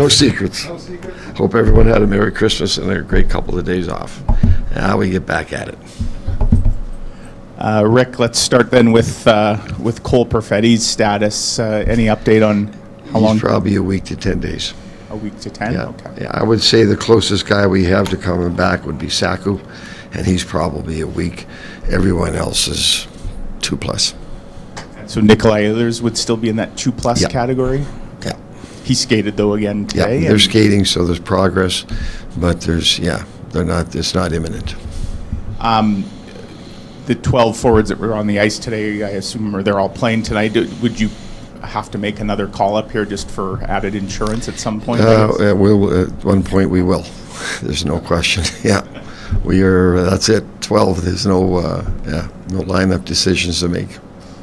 No secrets. Hope everyone had a Merry Christmas and a great couple of days off. Now we get back at it. Rick, let's start then with Cole Perfetti's status. Any update on how long? He's probably a week to 10 days. A week to 10? Yeah. Okay. Yeah, I would say the closest guy we have to coming back would be Saku, and he's probably a week. Everyone else is 2+. So Nikolai Ehlers would still be in that 2+ category? Yeah. He skated, though, again today? Yeah, they're skating, so there's progress, but they're not, it's not imminent. The 12 forwards that were on the ice today, I assume, they're all playing tonight. Would you have to make another call up here just for added insurance at some point? We'll, at one point we will. There's no question. Yeah. That's it, 12. There's no lineup decisions to make.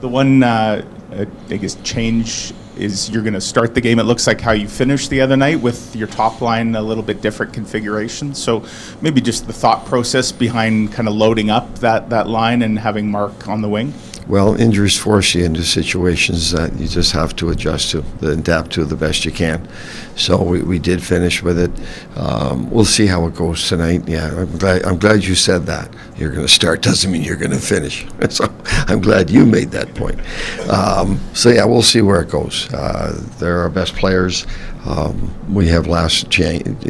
The one, I guess, change is you're going to start the game. It looks like how you finished the other night with your top line a little bit different configuration. So maybe just the thought process behind kind of loading up that line and having Mark on the wing. Well, injuries force you into situations that you just have to adjust to, adapt to the best you can. So we did finish with it. We'll see how it goes tonight. Yeah, I'm glad you said that. You're going to start doesn't mean you're going to finish. So I'm glad you made that point. So yeah, we'll see where it goes. They're our best players. We have last change.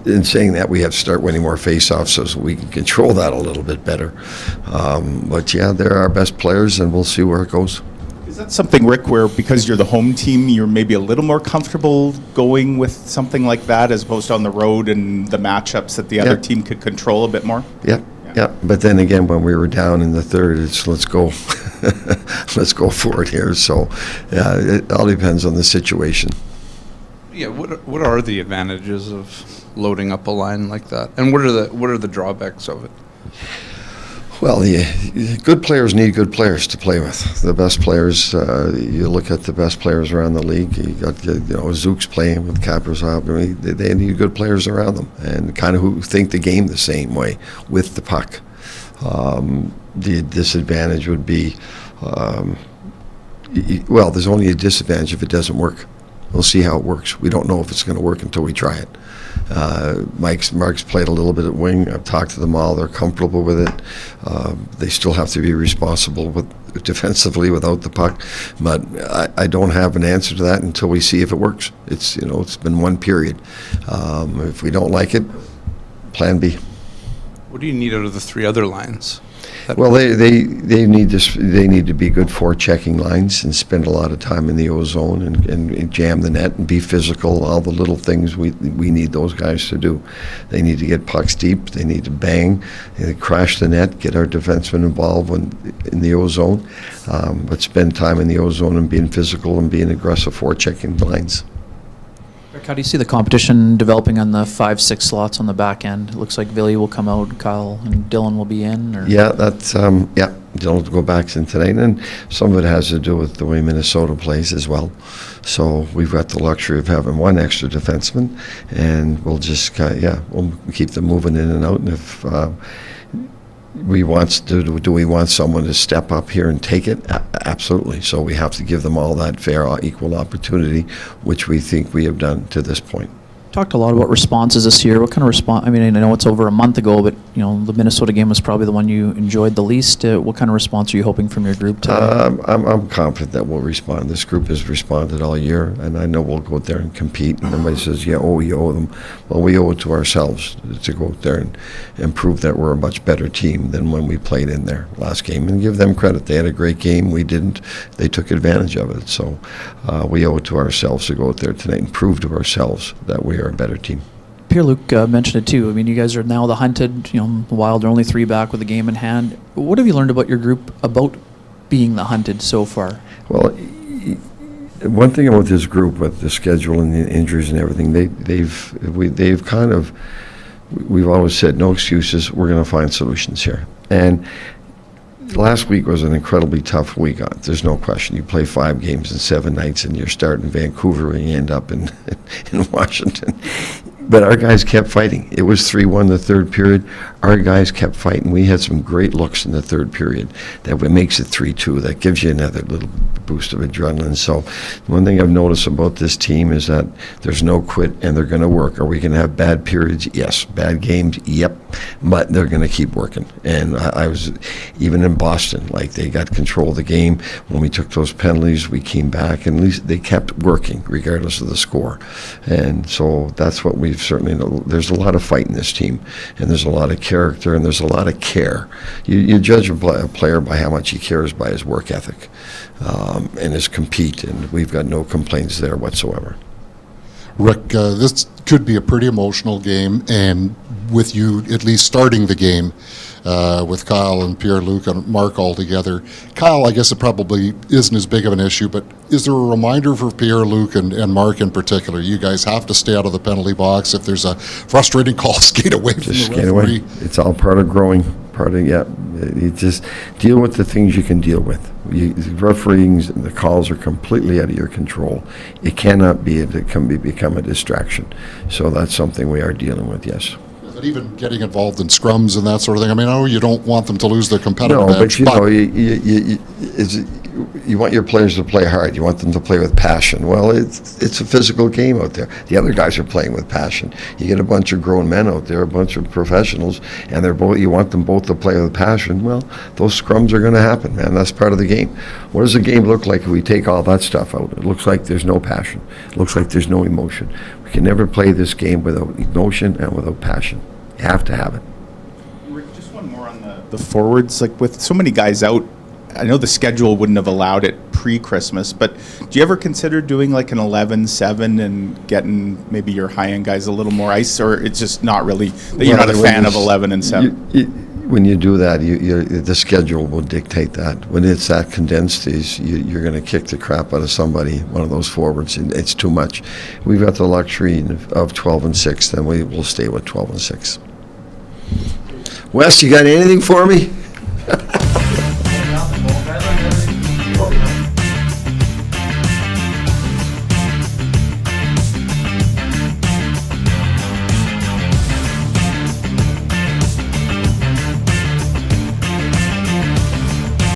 In saying that, we have to start winning more face-offs so we can control that a little bit better. But yeah, they're our best players, and we'll see where it goes. Is that something, Rick, where because you're the home team, you're maybe a little more comfortable going with something like that as opposed to on the road and the matchups that the other team could control a bit more? Yeah. But then again, when we were down in the third, it's let's go. Let's go for it here. So yeah, it all depends on the situation. Yeah, what are the advantages of loading up a line like that, and what are the drawbacks of it? Well, good players need good players to play with. The best players, you look at the best players around the league. You got Zook's playing with Kaprizov. I mean, they need good players around them, and kind of who think the game the same way with the puck. The disadvantage would be, there's only a disadvantage if it doesn't work. We'll see how it works. We don't know if it's going to work until we try it. Mark's played a little bit at wing. I've talked to them all. They're comfortable with it. They still have to be responsible defensively without the puck. But I don't have an answer to that until we see if it works. It's been one period. If we don't like it, plan B. What do you need out of the three other lines? Well, they need to be good forechecking lines and spend a lot of time in the O-zone and jam the net and be physical. All the little things we need those guys to do. They need to get pucks deep. They need to bang, crash the net, get our defensemen involved in the O-zone, but spend time in the O-zone and being physical and being aggressive forechecking lines. How do you see the competition developing on the 5-6 slots on the back end? It looks like Villy will come out, Kyle and Dylan will be in. Or? Yeah, that's Dylan will go back in tonight, and some of it has to do with the way Minnesota plays as well. So we've got the luxury of having one extra defenseman, and we'll just we'll keep them moving in and out. And if do we want someone to step up here and take it? Absolutely. So we have to give them all that fair, equal opportunity, which we think we have done to this point. Talked a lot about responses this year. What kind of response? I mean, I know it's over a month ago, but the Minnesota game was probably the one you enjoyed the least. What kind of response are you hoping from your group today? I'm confident that we'll respond. This group has responded all year, and I know we'll go out there and compete. And everybody says, you owe them. Well, we owe it to ourselves to go out there and prove that we're a much better team than when we played in their last game, and give them credit. They had a great game. We didn't. They took advantage of it. So we owe it to ourselves to go out there tonight and prove to ourselves that we are a better team. Pierre-Luc mentioned it too. I mean, you guys are now the hunted. The Wild are only 3 back with the game in hand. What have you learned about your group about being the hunted so far? Well, one thing about this group, with the schedule and the injuries and everything, we've always said no excuses. We're going to find solutions here. And last week was an incredibly tough week. There's no question. You play 5 games in 7 nights, and you're starting in Vancouver, and you end up in Washington. But our guys kept fighting. It was 3-1 the third period. Our guys kept fighting. We had some great looks in the third period. That makes it 3-2. That gives you another little boost of adrenaline. So one thing I've noticed about this team is that there's no quit, and they're going to work. Are we going to have bad periods? Yes. Bad games? Yep. But they're going to keep working. And I was, even in Boston, like, they got control of the game. When we took those penalties, we came back, and at least they kept working regardless of the score. And so that's what we've certainly know. There's a lot of fight in this team, and there's a lot of character, and there's a lot of care. You judge a player by how much he cares, by his work ethic and his compete, and we've got no complaints there whatsoever. Rick, this could be a pretty emotional game, and with you at least starting the game with Kyle and Pierre-Luc and Mark all together. Kyle, I guess it probably isn't as big of an issue, but is there a reminder for Pierre-Luc and Mark in particular? You guys have to stay out of the penalty box. If there's a frustrating call, skate away from Just the skate referee. away. It's all part of growing. You just deal with the things you can deal with. Refereeing, the calls are completely out of your control. It cannot be, it can become a distraction. So that's something we are dealing with, yes. But even getting involved in scrums and that sort of thing, I mean, I know you don't want them to lose their competitive No, edge, but you want your players to play hard. You want them to play with passion. Well, it's a physical game out there. The other guys are playing with passion. You get a bunch of grown men out there, a bunch of professionals, and you want them both to play with passion. Well, those scrums are going to happen, man. That's part of the game. What does the game look like if we take all that stuff out? It looks like there's no passion. It looks like there's no emotion. We can never play this game without emotion and without passion. You have to have it. Rick, just one more on the forwards. Like, with so many guys out, I know the schedule wouldn't have allowed it pre-Christmas, but do you ever consider doing like an 11-7 and getting maybe your high-end guys a little more ice, or it's just not really, that you're not a fan of 11 and 7? When you do that, the schedule will dictate that. When it's that condensed, you're going to kick the crap out of somebody, one of those forwards, and it's too much. We've got the luxury of 12 and 6, then we will stay with 12 and 6. Wes, you got anything for me?